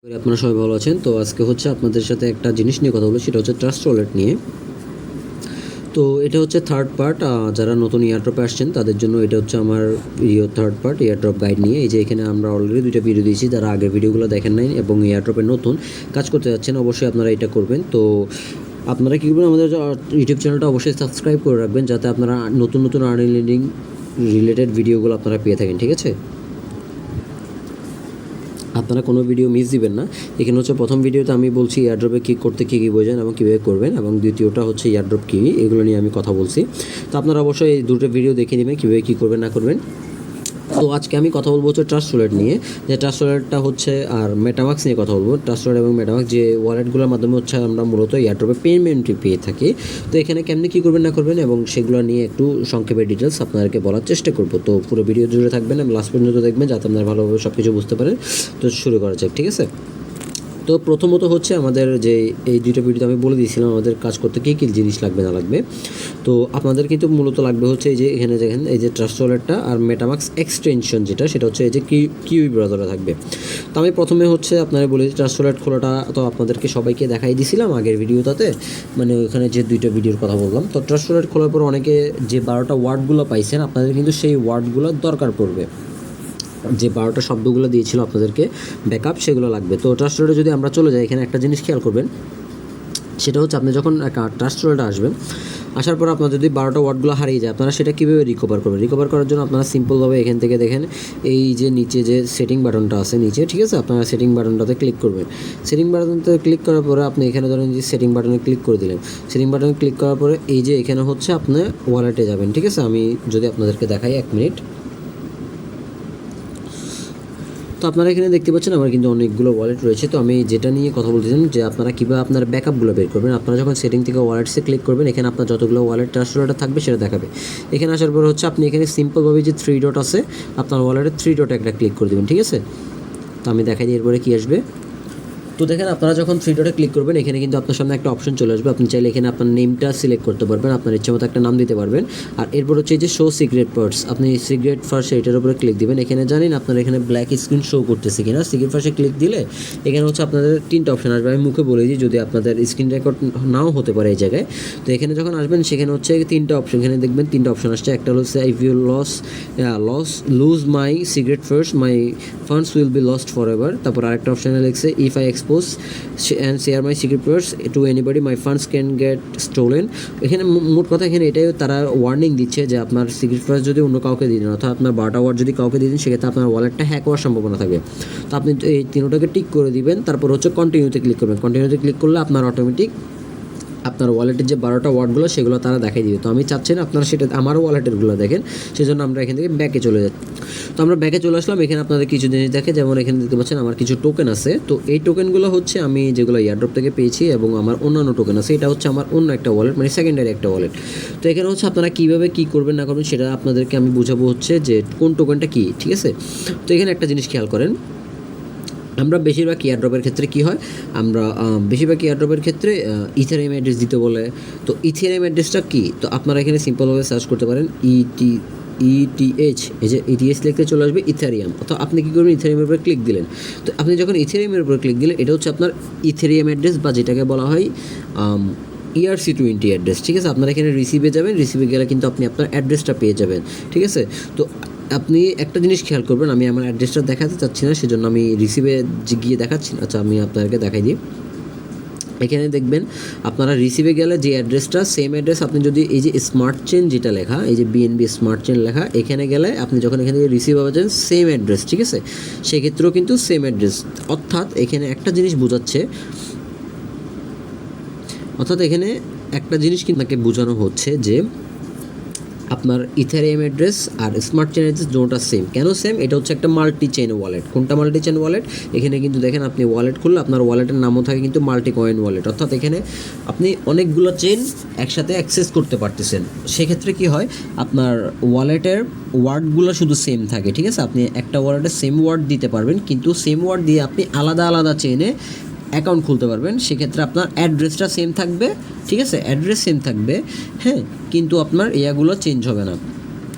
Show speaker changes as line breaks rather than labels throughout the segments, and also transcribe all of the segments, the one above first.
আপনারা সবাই ভালো আছেন। তো আজকে হচ্ছে আপনাদের সাথে একটা জিনিস নিয়ে কথা বলবো, সেটা হচ্ছে ট্রাস্ট ওয়ালেট নিয়ে। তো এটা হচ্ছে থার্ড পার্ট। যারা নতুন এয়ারড্রপে আসছেন তাদের জন্য এটা হচ্ছে আমার থার্ড পার্ট এয়ারড্রপ গাইড নিয়ে। এই যে এখানে আমরা অলরেডি দুইটা ভিডিও দিয়েছি, যারা আগের ভিডিওগুলো দেখেন নাই এবং এয়ারড্রপে নতুন কাজ করতে যাচ্ছেন অবশ্যই আপনারা এটা করবেন। তো আপনারা কী করবেন, আমাদের ইউটিউব চ্যানেলটা অবশ্যই সাবস্ক্রাইব করে রাখবেন, যাতে আপনারা নতুন নতুন আর্নিং লিডিং রিলেটেড ভিডিওগুলো আপনারা পেয়ে থাকেন। ঠিক আছে, আপনারা কোনো ভিডিও মিস দিবেন না। এখানে হচ্ছে প্রথম ভিডিওতে আমি বলছি এয়ারড্রপে কী করতে কী কী বোঝেন এবং কীভাবে করবেন, এবং দ্বিতীয়টা হচ্ছে এয়ারড্রপ কী, এগুলো নিয়ে আমি কথা বলছি। তো আপনারা অবশ্যই এই দুটো ভিডিও দেখে নেবেন কীভাবে কী করবেন না করবেন। তো আজকে আমি কথা বলবো হচ্ছে ট্রাস্ট ওয়ালেট নিয়ে, যে ট্রাস্ট ওয়ালেটটা হচ্ছে আর মেটামাক্স নিয়ে কথা বলবো। ট্রাস্ট ওয়ালেট এবং মেটামাক্স যে ওয়ালেটগুলোর মাধ্যমে হচ্ছে আমরা মূলত এয়ারড্রপে পেমেন্টটি পেয়ে থাকি। তো এখানে কেমনি কী করবেন না করবেন এবং সেগুলো নিয়ে একটু সংক্ষেপে ডিটেলস আপনাদেরকে বলার চেষ্টা করবো। তো পুরো ভিডিও জুড়ে থাকবেন এবং লাস্ট পর্যন্ত দেখবেন, যাতে আপনারা ভালোভাবে সব কিছু বুঝতে পারেন। তো শুরু করা যাক, ঠিক আছে। তো প্রথমত হচ্ছে আমাদের যে এই দুইটা ভিডিওতে আমি বলে দিয়েছিলাম আমাদের কাজ করতে কী কী জিনিস লাগবে না লাগবে। তো আপনাদের কিন্তু মূলত লাগবে হচ্ছে এই যে এখানে দেখেন, এই যে ট্রাস্ট ওয়ালেটটা আর মেটামাক্স এক্সটেনশন যেটা, সেটা হচ্ছে এই যে কিউই ব্রাউজারে থাকবে। তো আমি প্রথমে হচ্ছে আপনারা বলি ট্রাস্ট ওয়ালেট খোলাটা তো আপনাদেরকে সবাইকে দেখাই দিয়েছিলাম আগের ভিডিওটাতে, মানে ওখানে যে দুইটা ভিডিওর কথা বললাম। তো ট্রাস্ট ওয়ালেট খোলার পর অনেকে যে 12টা ওয়ার্ডগুলো পাইছেন, আপনাদের কিন্তু সেই ওয়ার্ডগুলো দরকার পড়বে। যে 12টা শব্দগুলো দিয়েছিল আপনাদেরকে ব্যাকআপ, সেগুলো লাগবে। তো ট্রাস্ট ওয়ালেটে যদি আমরা চলে যাই, এখানে একটা জিনিস খেয়াল করবেন, সেটা হচ্ছে আপনি যখন একটা ট্রাস্ট ওয়ালেটে আসবেন, আসার পর আপনার যদি 12টা ওয়ার্ডগুলো হারিয়ে যায়, আপনারা সেটা কীভাবে রিকভার করবেন? রিকভার করার জন্য আপনারা সিম্পলভাবে এখান থেকে দেখেন এই যে নিচে যে সেটিং বাটনটা আছে নিচে, ঠিক আছে, আপনারা সেটিং বাটনটাতে ক্লিক করবেন। সেটিং বাটনটাতে ক্লিক করার পরে আপনি এখানে ধরেন যে সেটিং বাটনে ক্লিক করে দিলেন। সেটিং বাটনে ক্লিক করার পরে এই যে এখানে হচ্ছে আপনি ওয়ালেটে যাবেন, ঠিক আছে। আমি যদি আপনাদেরকে দেখাই 1 মিনিট। তো আপনারা এখানে দেখতে পাচ্ছেন আমার কিন্তু অনেকগুলো ওয়ালেট রয়েছে। তো আমি যেটা নিয়ে কথা বলতেছিলাম, যে আপনারা কীভাবে আপনার ব্যাকআপগুলো বের করবেন। আপনারা যখন সেটিং থেকে ওয়ালেটসে ক্লিক করবেন, এখানে আপনার যতগুলো ওয়ালেট ট্রাস্ট ওয়ালেট থাকবে সেটা দেখাবে। এখানে আসার পর হচ্ছে আপনি এখানে সিম্পলভাবে যে 3 ডট আছে, আপনার ওয়ালেটের 3 ডটে একটা ক্লিক করে দেবেন, ঠিক আছে। তো আমি দেখাই দিই এরপরে কী আসবে। তো দেখেন, আপনারা যখন 3 ডটে ক্লিক করবেন, এখানে কিন্তু আপনার সামনে একটা অপশন চলে আসবে। আপনি চাইলে এখানে আপনার নেমটা সিলেক্ট করতে পারবেন, আপনার ইচ্ছে মতো একটা নাম দিতে পারবেন। আর এরপর হচ্ছে এই যে শো সিক্রেট পার্টস, আপনি সিক্রেট ফার্স্ট এটার উপরে ক্লিক দিবেন। এখানে জানেন আপনার এখানে ব্ল্যাক স্ক্রিন শো করতেছে কিনা। সিক্রেট ফার্স্টে ক্লিক দিলে এখানে হচ্ছে আপনাদের 3টা অপশন আসবে। আমি মুখে বলে দিই, যদি আপনাদের স্ক্রিন রেকর্ড নাও হতে পারে এই জায়গায়। তো এখানে যখন আসবেন, সেখানে হচ্ছে 3টা অপশন, এখানে দেখবেন 3টা অপশন আসছে। একটা হচ্ছে if you lose my secret first my funds will be lost forever. তারপর আরেকটা অপশানে লিখছে if I expose and share my secret words to anybody my funds can get stolen। এখানে মোট কথা এখানে এটাই তারা ওয়ার্নিং দিচ্ছে যে আপনার সিক্রেট ফার্স্ট যদি অন্য কাউকে দিয়ে দেন, অর্থাৎ আপনার 12টা ওয়ার্ড যদি কাউকে দিয়ে দেন, সেক্ষেত্রে আপনার ওয়ালেটটা হ্যাক হওয়ার সম্ভাবনা থাকবে। তো আপনি এই 3টাকে টিক করে দিবেন, তারপর হচ্ছে কন্টিনিউতে ক্লিক করবেন। কন্টিনিউতে ক্লিক করলে আপনার অটোমেটিক আপনার ওয়ালেটের যে 12টা ওয়ার্ডগুলো সেগুলো তারা দেখাই দিবে। তো আমি চাচ্ছি না আপনারা সেটা আমার ওয়ালেটেরগুলো দেখেন, সেই জন্য আমরা এখান থেকে ব্যাকে চলে যাচ্ছি। তো আমরা ব্যাকে চলে আসলাম। এখানে আপনাদের কিছু জিনিস দেখে, যেমন এখানে দেখতে পাচ্ছেন আমার কিছু টোকেন আছে। তো এই টোকেনগুলো হচ্ছে আমি যেগুলো এয়ারড্রপ থেকে পেয়েছি, এবং আমার অন্যান্য টোকেন আছে। এটা হচ্ছে আমার অন্য একটা ওয়ালেট, মানে সেকেন্ডারি একটা ওয়ালেট। তো এখানে হচ্ছে আপনারা কীভাবে কী করবেন না করবেন সেটা আপনাদেরকে আমি বুঝাবো, হচ্ছে যে কোন টোকেনটা কী, ঠিক আছে। তো এখানে একটা জিনিস খেয়াল করেন, আমরা বেশিরভাগ এয়ারড্রপের ক্ষেত্রে কী হয়, আমরা বেশিরভাগ এয়ারড্রপের ক্ষেত্রে ইথেরিয়াম অ্যাড্রেস দিতে বলে। তো ইথেরিয়াম অ্যাড্রেসটা কী, তো আপনারা এখানে সিম্পলভাবে সার্চ করতে পারেন ইটিএইচ, এই যে ইটিএইচ লিখতে চলে আসবে ইথেরিয়াম। তো আপনি কী করবেন, ইথেরিয়ামের উপরে ক্লিক দিলেন। তো আপনি যখন ইথেরিয়ামের উপরে ক্লিক দিলেন, এটা হচ্ছে আপনার ইথেরিয়াম অ্যাড্রেস, বা যেটাকে বলা হয় ERC20 অ্যাড্রেস, ঠিক আছে। আপনারা এখানে রিসিভে যাবেন, রিসিভে গেলে কিন্তু আপনি আপনার অ্যাড্রেসটা পেয়ে যাবেন, ঠিক আছে। তো আপনি একটা জিনিস খেয়াল করবেন, আমি আমার অ্যাড্রেসটা দেখাতে চাচ্ছি না, সেজন্য আমি রিসিভে গিয়ে দেখাচ্ছি। আচ্ছা, আমি আপনাদেরকে দেখাই দিই। এখানে দেখবেন আপনারা রিসিভে গেলে যে অ্যাড্রেসটা, সেম অ্যাড্রেস আপনি যদি এই যে স্মার্ট চেন যেটা লেখা, এই যে BNB স্মার্ট চেন লেখা, এখানে গেলে আপনি যখন এখান থেকে রিসিভ পাবেন সেম অ্যাড্রেস, ঠিক আছে। সেক্ষেত্রেও কিন্তু সেম অ্যাড্রেস, অর্থাৎ এখানে একটা জিনিস বোঝাচ্ছে, অর্থাৎ এখানে একটা জিনিস কিন্তু আপনাকে বোঝানো হচ্ছে যে আপনার ইথেরিয়াম অ্যাড্রেস আর স্মার্ট চেন অ্যাড্রেস দুটোটা সেম। কেন সেম? এটা হচ্ছে একটা মাল্টি চেন ওয়ালেট। কোনটা মাল্টি চেন ওয়ালেট? এখানে কিন্তু দেখেন, আপনি ওয়ালেট খুললে আপনার ওয়ালেটের নামও থাকে কিন্তু মাল্টি কয়েন ওয়ালেট, অর্থাৎ এখানে আপনি অনেকগুলো চেন একসাথে অ্যাক্সেস করতে পারতেছেন। সেক্ষেত্রে কি হয়, আপনার ওয়ালেটের ওয়ার্ডগুলো শুধু সেম থাকে, ঠিক আছে। আপনি একটা ওয়ালেটে সেম ওয়ার্ড দিতে পারবেন, কিন্তু সেম ওয়ার্ড দিয়ে আপনি আলাদা আলাদা চেনে অ্যাকাউন্ট খুলতে পারবেন। সেক্ষেত্রে আপনার অ্যাড্রেসটা সেম থাকবে, ঠিক আছে, অ্যাড্রেস সেম থাকবে, হ্যাঁ, কিন্তু আপনার ইয়াগুলো চেঞ্জ হবে না,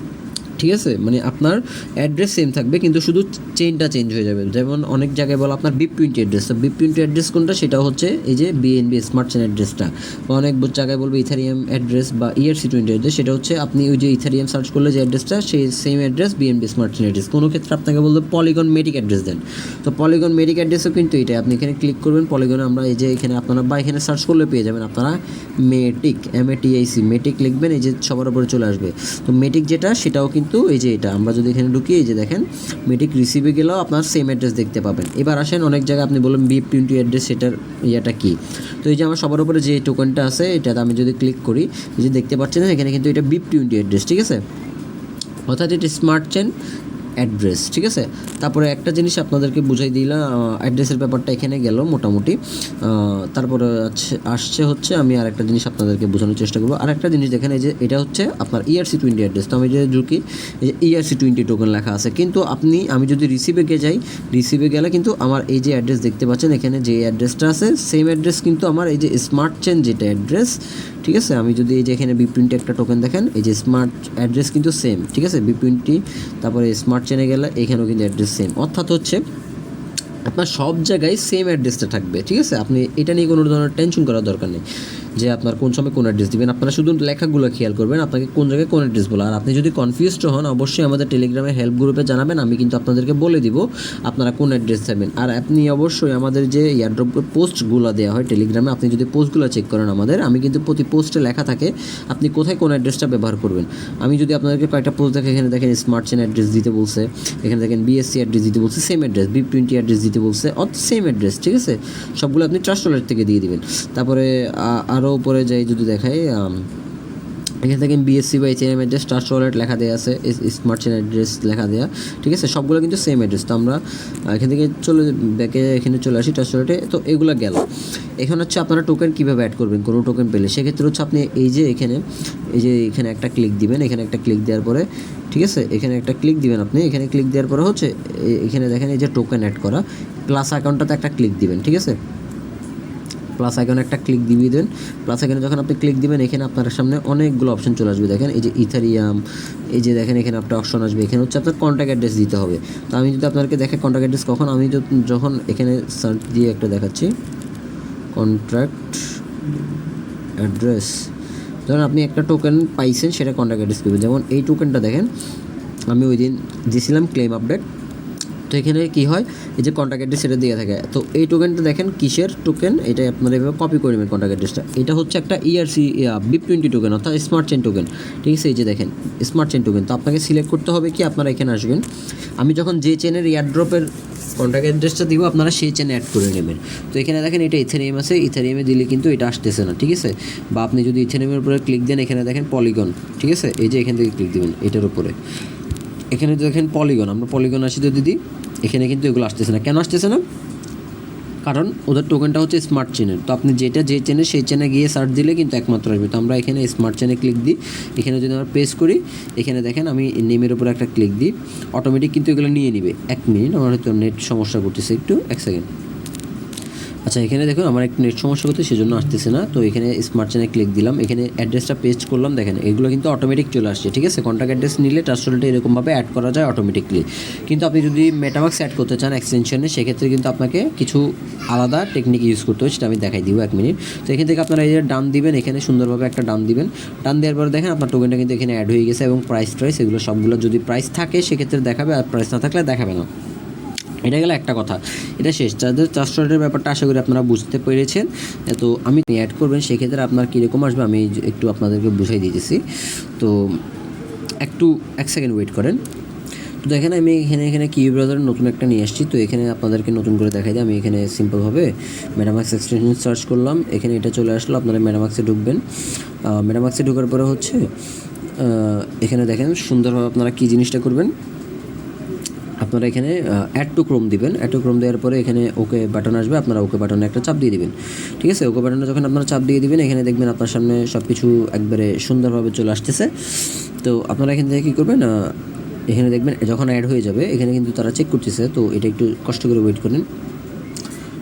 ঠিক আছে, মানে আপনার অ্যাড্রেস সেম থাকবে কিন্তু শুধু চেইনটা চেঞ্জ হয়ে যাবে। যেমন অনেক জায়গায় বলো আপনার BIP20 অ্যাড্রেস, তো BIP20 অ্যাড্রেস কোনটা, সেটা হচ্ছে এই যে BNB স্মার্ট চেইন অ্যাড্রেসটা। অনেক জায়গায় বলবে ইথারিয়াম অ্যাড্রেস বা ERC20 অ্যাড্রেস, সেটা হচ্ছে আপনি ওই যে ইথারিয়াম সার্চ করলে যে অ্যাড্রেসটা সেই same address BNB smart chain address. কোনো ক্ষেত্রে আপনাকে বলবে পলিগন মেটিক অ্যাড্রেস দেন, তো পলিগন মেটিক অ্যাড্রেসও কিন্তু এটা। আপনি এখানে ক্লিক করবেন পলিগনে, আমরা এই যে এখানে আপনারা বা এখানে সার্চ করলে পেয়ে যাবেন আপনারা মেটিক, MATIC মেটিক লিখবেন, এই যে সবার উপরে চলে আসবে। তো মেটিক যেটা সেটাও কিন্তু এই যে এটা, আমরা যদি এখানে ঢুকি এই যে দেখেন মেটিক রিসিভে গেলেও আপনার সেম অ্যাড্রেস দেখতে পাবেন। এবার আসেন অনেক জায়গায় আপনি বলবেন BIP20 অ্যাড্রেস, সেটার ইয়েটা কী। তো এই যে আমার সবার উপরে যে টোকেনটা আছে এটাতে আমি যদি ক্লিক করি, এই যে দেখতে পাচ্ছেন এখানে কিন্তু এটা BIP20 অ্যাড্রেস, ঠিক আছে, অর্থাৎ এটা স্মার্ট চেইন অ্যাড্রেস, ঠিক আছে। তারপরে একটা জিনিস আপনাদেরকে বুঝাই দিলাম, অ্যাড্রেসের ব্যাপারটা এখানে গেল মোটামুটি। তারপরে আসছে হচ্ছে আমি আর একটা জিনিস আপনাদেরকে বোঝানোর চেষ্টা করবো। আর একটা জিনিস দেখেন, এই যে এটা হচ্ছে আপনার ERC20 অ্যাড্রেস। তো আমি যে ঢুকি এই যে ERC20 টোকেন লেখা আছে, কিন্তু আমি যদি রিসিভে যাই, রিসিভে গেলে কিন্তু আমার এই যে অ্যাড্রেস দেখতে পাচ্ছেন এখানে যে অ্যাড্রেসটা আছে সেম অ্যাড্রেস কিন্তু আমার এই যে স্মার্ট চেইন যেটা অ্যাড্রেস, ঠিক আছে। আমি যদি এই যে এখানে BIP20 একটা টোকেন দেখেন, এই যে স্মার্ট অ্যাড্রেস কিন্তু সেম, ঠিক আছে, BIP20। তারপরে স্মার্ট চেনে গেলে এখানেও কিন্তু অ্যাড্রেস সেম, অর্থাৎ হচ্ছে আপনার সব জায়গায় সেম অ্যাড্রেসটা থাকবে, ঠিক আছে। আপনি এটা নিয়ে কোনো ধরনের টেনশন করার দরকার নেই যে আপনার কোন সময় কোন অ্যাড্রেস দিবেন। আপনারা শুধু লেখাগুলো খেয়াল করবেন আপনাকে কোন জায়গায় কোন অ্যাড্রেস বলা। আর আপনি যদি কনফিউজড হন অবশ্যই আমাদের টেলিগ্রামে হেল্প গ্রুপে জানাবেন, আমি কিন্তু আপনাদেরকে বলে দিব আপনারা কোন অ্যাড্রেস দেবেন। আর আপনি অবশ্যই আমাদের যে এয়ারড্রপ পোস্টগুলো দেওয়া হয় টেলিগ্রামে, আপনি যদি পোস্টগুলো চেক করেন আমাদের, আমি কিন্তু প্রতি পোস্টে লেখা থাকে আপনি কোথায় কোন অ্যাড্রেসটা ব্যবহার করবেন। আমি যদি আপনাদেরকে কয়েকটা পোস্ট দেখে, এখানে দেখেন স্মার্ট চেইন অ্যাড্রেস দিতে বলছে, এখানে দেখেন BSC অ্যাড্রেস দিতে বলছে সেম অ্যাড্রেস, BIP20 অ্যাড্রেস দিতে বলছে সেম অ্যাড্রেস, ঠিক আছে। সবগুলো আপনি ট্রাস্ট ওয়ালেট থেকে দিয়ে দিবেন। তারপরে আরও উপরে যাই যদি দেখাই, এখানে দেখেন BSC বা HM অ্যাড্রেস ট্রাস্ট ওয়ালেট লেখা দেওয়া আছে, স্মার্ট চেইন অ্যাড্রেস লেখা দেওয়া, ঠিক আছে, সবগুলো কিন্তু সেম অ্যাড্রেস। তো আমরা এখান থেকে এখানে চলে আসি ট্রাস্ট ওয়ালেটে। তো এগুলো গেল। এখন হচ্ছে আপনারা টোকেন কীভাবে অ্যাড করবেন কোনো টোকেন পেলে, সেক্ষেত্রে হচ্ছে আপনি এই যে এখানে একটা ক্লিক দিবেন, এখানে একটা ক্লিক দেওয়ার পরে, ঠিক আছে, এখানে একটা ক্লিক দিবেন। আপনি এখানে ক্লিক দেওয়ার পরে হচ্ছে এখানে দেখেন এই যে টোকেন অ্যাড করা, প্লাস অ্যাকাউন্টটাতে একটা ক্লিক দিবেন, ঠিক আছে, প্লাস আইকনে একটা ক্লিক দিয়ে দেন। প্লাস আইকনে যখন আপনি ক্লিক দিবেন এখানে আপনার সামনে অনেকগুলো অপশন চলে আসবে। দেখেন এই যে ইথারিয়াম, এই যে দেখেন এখানে একটা অপশন আসবে, এখানে হচ্ছে আপনার কন্ট্যাক্ট অ্যাড্রেস দিতে হবে। তো আমি যদি আপনাদেরকে দেখে কন্ট্যাক্ট অ্যাড্রেস কখন, আমি যখন এখানে সার্চ দিয়ে একটা দেখাচ্ছি কন্ট্যাক্ট অ্যাড্রেস, ধরুন আপনি একটা টোকেন পাইছেন সেটা কন্ট্যাক্ট অ্যাড্রেস করবেন। যেমন এই টোকেনটা দেখেন আমি ওই দিন দিয়েছিলাম ক্লেম আপডেট, তো এখানে কী হয় এই যে কন্ট্যাক্ট অ্যাড্রেস সেটা দিয়ে থাকে। তো এই টোকেনটা দেখেন কিসের টোকেন, এটা আপনারা এভাবে কপি করে নেবেন কন্ট্যাক্ট অ্যাড্রেসটা। এটা হচ্ছে একটা BIP20 টোকেন অর্থাৎ স্মার্ট চেইন টোকেন, ঠিক আছে। এই যে দেখেন স্মার্ট চেইন টোকেন। তো আপনাকে সিলেক্ট করতে হবে কি, আপনারা এখানে আসবেন, আমি যখন যে চেনের এয়ারড্রপের কন্ট্যাক্ট অ্যাড্রেসটা দিব আপনারা সেই চেনে অ্যাড করে নেবেন। তো এখানে দেখেন এটা ইথেরিয়াম আছে, ইথেরিয়ামে দিলে কিন্তু এটা আসতেছে না, ঠিক আছে। বা আপনি যদি ইথেরিয়ামের উপরে ক্লিক দেন এখানে দেখেন পলিগন, ঠিক আছে, এই যে এখান থেকে ক্লিক দেবেন এটার উপরে, এখানে দেখেন পলিগন, আমরা পলিগন আসি যদি দিই এখানে কিন্তু এগুলো আসতেছে না। কেন আসতেছে না? কারণ ওদের টোকেনটা হচ্ছে স্মার্ট চেনের। তো আপনি যে চেনে সেই চেনে গিয়ে সার্চ দিলে কিন্তু একমাত্র আসবে। তো আমরা এখানে স্মার্ট চেনে ক্লিক দিই, এখানে যদি আমরা প্রেস করি এখানে দেখেন আমি নেমের উপরে একটা ক্লিক দিই, অটোমেটিক কিন্তু এগুলো নিয়ে নিবে। 1 মিনিট, আমার হয়তো নেট সমস্যা করতেছে একটু, 1 সেকেন্ড। আচ্ছা এখানে দেখুন আমার একটু নেট সমস্যা করতে সেজন্য আসতেছে না। তো এখানে স্মার্ট চেনে ক্লিক দিলাম, এখানে অ্যাড্রেসটা পেস্ট করলাম, দেখেন এগুলো কিন্তু অটোমেটিক চলে আসছে, ঠিক আছে। কন্ট্যাক্ট অ্যাড্রেস নিলে ট্রাস্ট ওয়ালেটে এরকমভাবে অ্যাড করা যায় অটোমেটিকলি। কিন্তু আপনি যদি মেটামাস্ক অ্যাড করতে চান এক্সটেনশনে, সেক্ষেত্রে কিন্তু আপনাকে কিছু আলাদা টেকনিক ইউজ করতে হয়, সেটা আমি দেখাই দিব 1 মিনিট। তো এখান থেকে আপনারা এই যে ডান দিবেন, এখানে সুন্দরভাবে একটা ডান দিবেন, ডান দেওয়ার পরে দেখেন আপনার টোকেনটা কিন্তু এখানে অ্যাড হয়ে গেছে এবং প্রাইস এগুলো সবগুলো যদি প্রাইস থাকে সেক্ষেত্রে দেখাবে, আর প্রাইস না থাকলে দেখাবে না। এটা গেলে একটা কথা, এটা শেষ। যাদের ট্রাস্ট ওয়ালেটের ব্যাপারটা আশা করি আপনারা বুঝতে পেরেছেন। তো আমি অ্যাড করবেন সেক্ষেত্রে আপনার কীরকম আসবে আমি একটু আপনাদেরকে বুঝাই দিতেছি। তো একটু 1 সেকেন্ড ওয়েট করেন। তো দেখেন আমি এখানে কিউ ব্রাউজারের নতুন একটা নিয়ে আসছি। তো এখানে আপনাদেরকে নতুন করে দেখাই দিই। আমি এখানে সিম্পলভাবে মেটামাস্ক এক্সটেনশন সার্চ করলাম, এখানে এটা চলে আসলো। আপনারা মেটামাস্কে ঢুকবেন, মেটামাস্কে ঢোকার পরে হচ্ছে এখানে দেখেন সুন্দরভাবে আপনারা কী জিনিসটা করবেন, আপনারা এখানে অ্যাড টু ক্রোম দিবেন। অ্যাড টু ক্রোম দেওয়ার পরে এখানে ওকে বাটন আসবে, আপনারা ওকে বাটনে একটা চাপ দিয়ে দিবেন, ঠিক আছে। ওকে বাটনে যখন আপনারা চাপ দিয়ে দিবেন এখানে দেখবেন আপনার সামনে সব কিছু একবারে সুন্দরভাবে চলে আসতেছে। তো আপনারা এখান থেকে কী করবেন, এখানে দেখবেন যখন অ্যাড হয়ে যাবে এখানে কিন্তু তারা চেক করতেছে। তো এটা একটু কষ্ট করে ওয়েট করেন।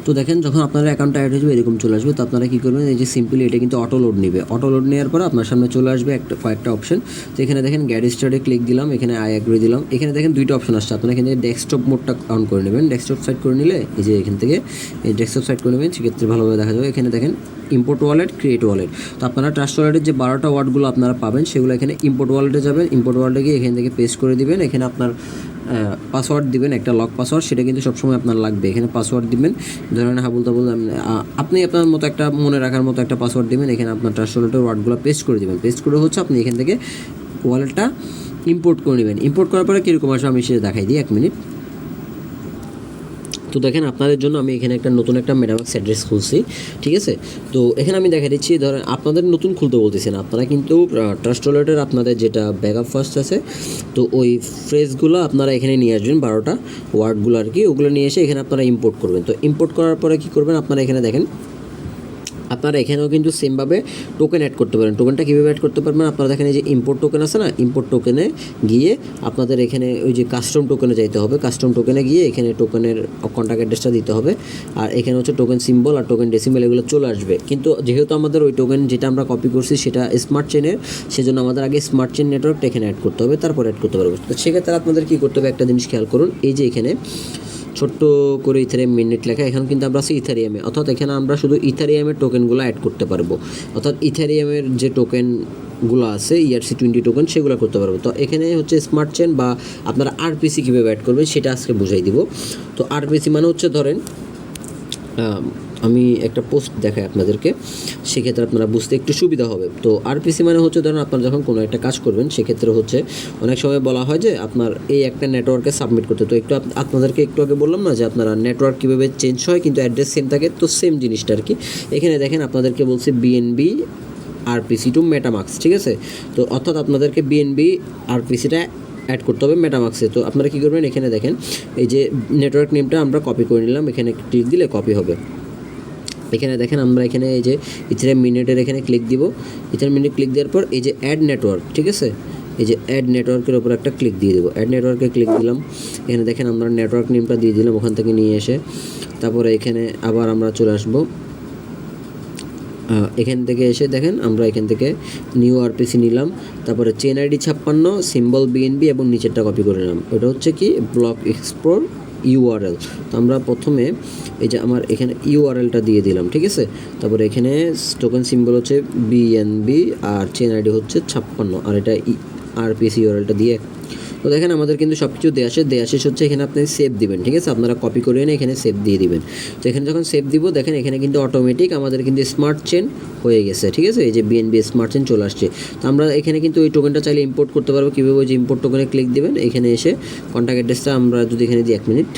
তো দেখেন যখন আপনার অ্যাকাউন্টটা অ্যাড হয়ে যাবে এরকম চলে আসবে, তো আপনারা কী করবেন, এই যে সিম্পলি এটা কিন্তু অটো লোড নেবে। অটো লোড নেওয়ার পর আপনার সামনে চলে আসবে কয়েকটা অপশন। তো এখানে দেখেন গ্যাট স্টার্টে ক্লিক দিলাম, এখানে আই অ্যাগ্রি দিলাম। এখানে দেখেন দুইটা অপশন আসছে, আপনারা এখানে ডেস্কটপ মোডটা অন করে নেবেন। ডেস্কটপ সাইড করে নিলে এই যে এখান থেকে এই ডেস্কটপ সাইড করে নেবেন, সেক্ষেত্রে ভালোভাবে দেখা যাবে। এখানে দেখেন ইম্পোর্ট ওয়ালেট, ক্রিয়েট ওয়ালেট। তো আপনারা ট্রাস্ট ওয়ালেটের যে 12টা ওয়ার্ডগুলো আপনারা পাবেন সেগুলো এখানে ইম্পোর্ট ওয়ালেটে যাবেন। ইম্পোর্ট ওয়ালেটে গিয়ে এখান থেকে পেস্ট করে দিবেন। এখানে আপনার পাসওয়ার্ড দিবেন, একটা লক পাসওয়ার্ড, সেটা কিন্তু সবসময় আপনার লাগবে। এখানে পাসওয়ার্ড দিবেন, ধরেন হাবুল তাবুল আপনি আপনার মতো একটা মনে রাখার মতো একটা পাসওয়ার্ড দিবেন। এখানে আপনার ট্রাস্ট ওয়ালেটের ওয়ার্ডগুলো পেস্ট করে দেবেন। পেস্ট করে হচ্ছে আপনি এখান থেকে ওয়ালেটটা ইম্পোর্ট করে নেবেন। ইম্পোর্ট করার পরে কীরকম আসবে আমি সেটা দেখাই দিই, 1 মিনিট। তো দেখেন আপনাদের জন্য আমি এখানে একটা নতুন একটা মেটামাস্ক অ্যাড্রেস খুলছি, ঠিক আছে। তো এখানে আমি দেখা দিচ্ছি, ধরেন আপনাদের নতুন খুলতে বলতেছেন, আপনারা কিন্তু ট্রাস্ট ওয়ালেটের আপনাদের যেটা ব্যাকআপ ফার্স্ট আছে, তো ওই ফ্রেজগুলো আপনারা এখানে নিয়ে আসবেন, 12টা ওয়ার্ডগুলো আর কি, ওগুলো নিয়ে এসে এখানে আপনারা ইম্পোর্ট করবেন। তো ইম্পোর্ট করার পরে কী করবেন, আপনারা এখানে দেখেন আপনারা এখানেও কিন্তু সেমভাবে টোকেন অ্যাড করতে পারেন। টোকেনটা কীভাবে অ্যাড করতে পারবেন, আপনারা দেখেন এই যে ইম্পোর্ট টোকেন আছে না, ইম্পোর্ট টোকেনে গিয়ে আপনাদের এখানে ওই যে কাস্টম টোকেনে যাইতে হবে। কাস্টম টোকেনে গিয়ে এখানে টোকেনের কন্ট্যাক্ট অ্যাড্রেসটা দিতে হবে, আর এখানে হচ্ছে টোকেন সিম্বল আর টোকেন ডেসিমেল এগুলো চলে আসবে। কিন্তু যেহেতু আমাদের ওই টোকেন যেটা আমরা কপি করছি সেটা স্মার্ট চেনের, সেজন্য আমাদের আগে স্মার্ট চেন নেটওয়ার্কটা এখানে অ্যাড করতে হবে, তারপর অ্যাড করতে পারবো। তো সেক্ষেত্রে আপনাদের কী করতে হবে, একটা জিনিস খেয়াল করুন, এই যে এখানে ছোট্ট করে ইথারিয়াম মিনিট লেখা, এখানে কিন্তু আমরা আছি ইথারিয়ামে, অর্থাৎ এখানে আমরা শুধু ইথারিয়ামের টোকেনগুলো অ্যাড করতে পারবো, অর্থাৎ ইথারিয়ামের যে টোকেনগুলো আছে ERC20 টোকেন সেগুলো করতে পারবো। তো এখানে হচ্ছে স্মার্ট চেন বা আপনারা আরপিসি কীভাবে অ্যাড করবেন সেটা আজকে বুঝাই দিব। তো আরপিসি মানে হচ্ছে ধরেন আমি একটা পোস্ট দেখাই আপনাদেরকে, সেক্ষেত্রে আপনারা বুঝতে একটু সুবিধা হবে। তো আরপিসি মানে হচ্ছে ধরেন আপনারা যখন কোনো একটা কাজ করবেন সেক্ষেত্রে হচ্ছে অনেক সময় বলা হয় যে আপনার এই একটা নেটওয়ার্কে সাবমিট করতে। তো একটু আপনাদেরকে একটু আগে বললাম না যে আপনারা নেটওয়ার্ক কীভাবে চেঞ্জ হয় কিন্তু অ্যাড্রেস সেম থাকে, তো সেম জিনিসটা আর কি। এখানে দেখেন আপনাদেরকে বলছে BNB RPC টু মেটামাস্ক, ঠিক আছে। তো অর্থাৎ আপনাদেরকে BNB RPCটা অ্যাড করতে হবে মেটামাস্কে। তো আপনারা কী করবেন, এখানে দেখেন এই যে নেটওয়ার্ক নেমটা আমরা কপি করে নিলাম, এখানে ক্লিক দিলে কপি হবে। এখানে দেখেন আমরা এখানে এই যে ইথারিয়াম মিনিটের এখানে ক্লিক দিব। ইথারিয়াম মিনিট ক্লিক দেওয়ার পর এই যে অ্যাড নেটওয়ার্ক, ঠিক আছে, এই যে অ্যাড নেটওয়ার্কের উপর একটা ক্লিক দিয়ে দেবো। অ্যাড নেটওয়ার্কে ক্লিক দিলাম, এখানে দেখেন আমরা নেটওয়ার্ক নেমটা দিয়ে দিলাম ওখান থেকে নিয়ে এসে, তারপরে এখানে আবার আমরা চলে আসবো। এখান থেকে এসে দেখেন আমরা এখান থেকে নিউ আরপিসি নিলাম, তারপরে চেন আইডি 56 সিম্বল BNB এবং নিচেরটা কপি করে নিলাম। ওটা হচ্ছে কি ব্লক এক্সপ্লোর URL। তো আমরা প্রথমে এই যে আমার এখানে URLটা দিয়ে দিলাম, ঠিক আছে। তারপরে এখানে টোকেন সিম্বল হচ্ছে BNB আর চেন আইডি হচ্ছে 56, আর এটা RPC URLটা দিয়ে। তো দেখেন আমাদের কিন্তু সব কিছু দেওয়া শেষ হচ্ছে। এখানে আপনি সেভ দিবেন, ঠিক আছে, আপনারা কপি করে এনে এখানে সেভ দিয়ে দিবেন। তো এখানে যখন সেভ দিব দেখেন এখানে কিন্তু অটোমেটিক আমাদের কিন্তু স্মার্ট চেন হয়ে গেছে, ঠিক আছে। এই যে BNB স্মার্ট চেন চলে আসছে। তো আমরা এখানে কিন্তু ওই টোকেনটা চাইলে ইম্পোর্ট করতে পারবো। কীভাবে, ওই যে ইম্পোর্ট টোকেনে ক্লিক দিবেন, এখানে এসে কন্ট্যাক্ট অ্যাড্রেসটা আমরা যদি এখানে দিই 1 মিনিট।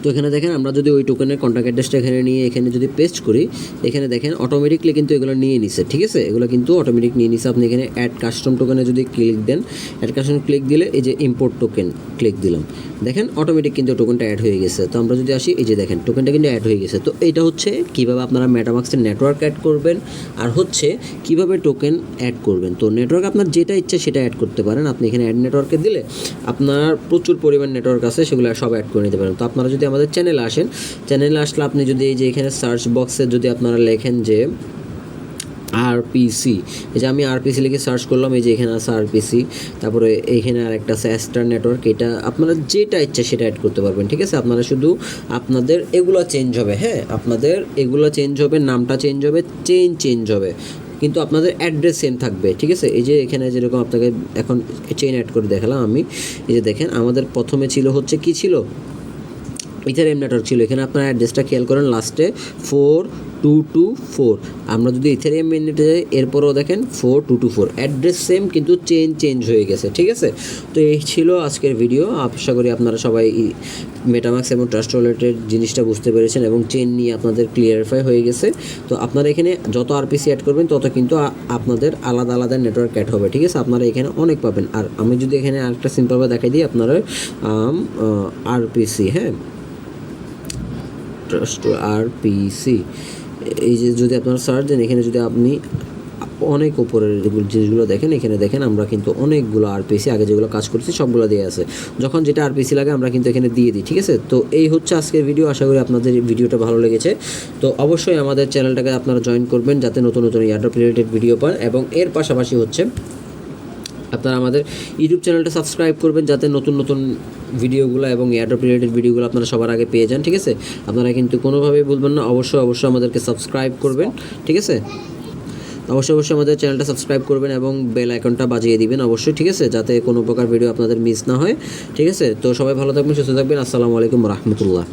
তো এখানে দেখেন আমরা যদি ওই টোকেনের কন্ট্যাক্ট অ্যাড্রেসটা এখানে নিয়ে এখানে যদি পেস্ট করি, এখানে দেখেন অটোমেটিকলি কিন্তু এগুলো নিয়ে নিছে, ঠিক আছে, এগুলো কিন্তু অটোমেটিক নিয়ে নিছে। আপনি এখানে অ্যাড কাস্টম টোকেনে যদি ক্লিক দেন, অ্যাড কাস্টম ক্লিক দিলে এই যে ইম্পোর্ট টোকেন ক্লিক দিলাম, দেখেন অটোমেটিক কিন্তু টোকেনটা অ্যাড হয়ে গেছে। তো আমরা যদি আসি এই যে দেখেন টোকেনটা কিন্তু অ্যাড হয়ে গেছে। তো এইটা হচ্ছে কীভাবে আপনারা মেটামাস্কের নেটওয়ার্ক অ্যাড করবেন, আর হচ্ছে কীভাবে টোকেন অ্যাড করবেন। তো নেটওয়ার্ক আপনার যেটা ইচ্ছা সেটা অ্যাড করতে পারেন। আপনি এখানে অ্যাড নেটওয়ার্কে দিলে আপনার প্রচুর পরিমাণ নেটওয়ার্ক আছে, সেগুলো সব অ্যাড করে নিতে পারেন। তো আপনারা যদি আমাদের চ্যানেলে আসেন, চ্যানেলে আসলে আপনি যদি এই যে এখানে সার্চ বক্সে যদি আপনারা লেখেন যে RPC, এই যে আমি RPC লিখে সার্চ করলাম, এই যে এখানে আছে RPC, তারপরে এইখানে আরেকটা আছে অ্যাস্টার নেটওয়ার্ক। এটা আপনারা যেটা ইচ্ছা সেটা অ্যাড করতে পারবেন, ঠিক আছে। আপনারা শুধু আপনাদের এগুলো চেঞ্জ হবে, হ্যাঁ, আপনাদের এগুলো চেঞ্জ হবে, নামটা চেঞ্জ হবে, চেঞ্জ হবে, কিন্তু আপনাদের অ্যাড্রেস সেম থাকবে, ঠিক আছে। এই যে এখানে যেরকম আপনাকে এখন চেইন অ্যাড করে দেখালাম আমি, এই যে দেখেন আমাদের প্রথমে ছিল হচ্ছে কি ছিল, ইথারিয়াম নেটওয়ার্ক ছিল। এখানে আপনার অ্যাড্রেসটা খেয়াল করেন, লাস্টে 4224। আমরা যদি ইথারিয়াম মিনিটে যাই, এরপরও দেখেন 4224, অ্যাড্রেস সেম কিন্তু চেঞ্জ হয়ে গেছে, ঠিক আছে। তো এই ছিল আজকের ভিডিও। আশা করি আপনারা সবাই মেটামাস্ক এবং ট্রাস্ট ওয়ালেটের জিনিসটা বুঝতে পেরেছেন এবং চেন নিয়ে আপনাদের ক্লিয়ারিফাই হয়ে গেছে। তো আপনারা এখানে যত RPC অ্যাড করবেন তত কিন্তু আপনাদের আলাদা আলাদা নেটওয়ার্ক অ্যাড হবে, ঠিক আছে। আপনারা এখানে অনেক পাবেন। আর আমি যদি এখানে আরেকটা সিম্পলভাবে দেখাই দিই, আপনারা RPC, হ্যাঁ, ট্রাস্ট RPC, এই যে যদি আপনারা সার্চ দেন, এখানে যদি আপনি অনেক উপরের জিনিসগুলো দেখেন, এখানে দেখেন আমরা কিন্তু অনেকগুলো আরপিসি আগে যেগুলো কাজ করছি সবগুলো দিয়ে আছে, যখন যেটা আরপিসি লাগে আমরা কিন্তু এখানে দিয়ে দিই। ঠিক আছে, তো এই হচ্ছে আজকের ভিডিও। আশা করি আপনাদের ভিডিওটা ভালো লেগেছে। তো অবশ্যই আমাদের চ্যানেলটাকে আপনারা জয়েন করবেন যাতে নতুন নতুন এয়ারড্রপ রিলেটেড ভিডিও পান, এবং এর পাশাপাশি হচ্ছে আপনারা আমাদের ইউটিউব চ্যানেলটা সাবস্ক্রাইব করবেন যাতে নতুন নতুন ভিডিওগুলো এবং এয়ারড্রপ রিলেটেড ভিডিওগুলো আপনারা সবার আগে পেয়ে যান। ঠিক আছে, আপনারা কিন্তু কোনোভাবেই ভুলবেন না, অবশ্যই আমাদেরকে সাবস্ক্রাইব করবেন। ঠিক আছে, অবশ্যই আমাদের চ্যানেলটা সাবস্ক্রাইব করবেন এবং বেল আইকনটা বাজিয়ে দিবেন অবশ্যই। ঠিক আছে, যাতে কোনো প্রকার ভিডিও আপনাদের মিস না হয়। ঠিক আছে, তো সবাই ভালো থাকবেন, সুস্থ থাকবেন। আসসালামু আলাইকুম রহমতুল্লাহ।